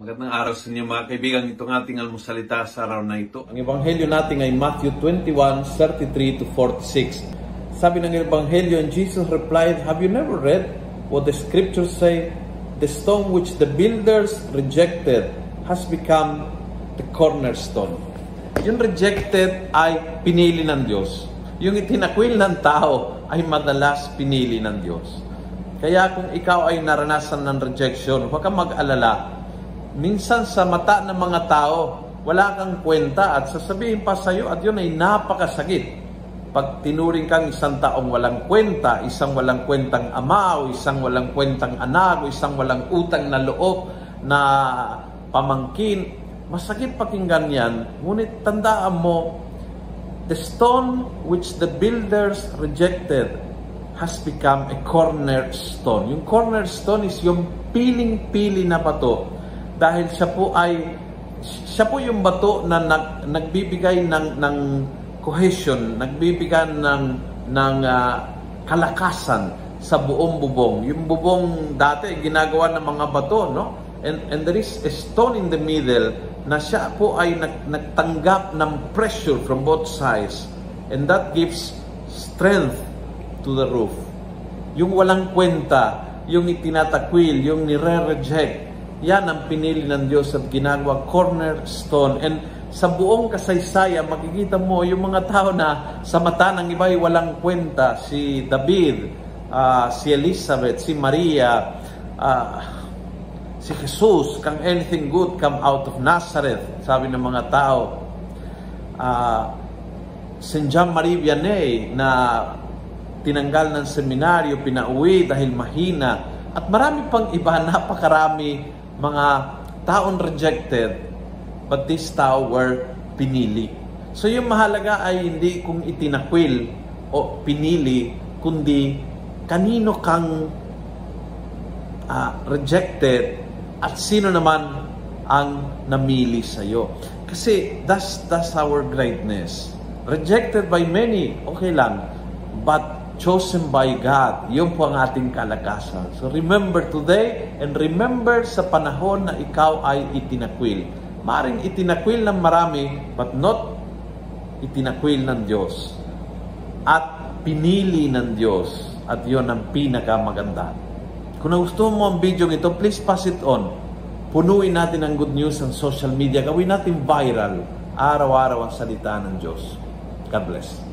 Magandang araw sa inyo mga kaibigan. Itong ating almusalita sa araw na ito. Ang ebanghelyo natin ay Matthew 21:33-46. Sabi ng ebanghelyo, and Jesus replied, "Have you never read what the scriptures say? The stone which the builders rejected has become the cornerstone." Yung rejected ay pinili ng Diyos. Yung itinakwil ng tao ay madalas pinili ng Diyos. Kaya kung ikaw ay naranasan ng rejection, huwag kang mag-alala. Minsan sa mata ng mga tao, wala kang kwenta at sasabihin pa sa iyo at yun ay napakasakit. Pag tinuring kang isang taong walang kwenta, isang walang kwentang ama, o isang walang kwentang anak, o isang walang utang na loob na pamangkin, masakit pakinggan yan. Ngunit tandaan mo, the stone which the builders rejected has become a cornerstone. Yung cornerstone is yung piling-pili na bato. Dahil siya po yung bato na nagbibigay ng cohesion, nagbibigay ng kalakasan sa buong bubong. Yung bubong dati ginagawa ng mga bato, no? And there is a stone in the middle na siya po ay nagtanggap ng pressure from both sides, and that gives strength to the roof. Yung walang kwenta, yung itinatakwil, yung nire-reject, yan ang pinili ng Diyos at ginagawa cornerstone. And sa buong kasaysayan, makikita mo yung mga tao na sa mata ng iba ay walang kwenta. Si David, si Elizabeth, si Maria, si Jesus. Can anything good come out of Nazareth? Sabi ng mga tao. St. John Marie Vianney na tinanggal ng seminaryo, pinauwi dahil mahina. At marami pang iba, napakarami mga taon rejected, but this tao were pinili. So yung mahalaga ay hindi kung itinakwil o pinili, kundi kanino kang rejected at sino naman ang namili sa'yo. Kasi that's our greatness. Rejected by many, okay lang, but chosen by God. Yun po ang ating kalakasan. So remember today and remember sa panahon na ikaw ay itinakwil. Maring itinakwil ng marami but not itinakwil ng Diyos. At pinili ng Diyos. At yun ang pinakamaganda. Kung nagustuhan mo ang video ito, please pass it on. Punuin natin ang good news sa social media. Gawin natin viral. Araw-araw ang salita ng Diyos. God bless.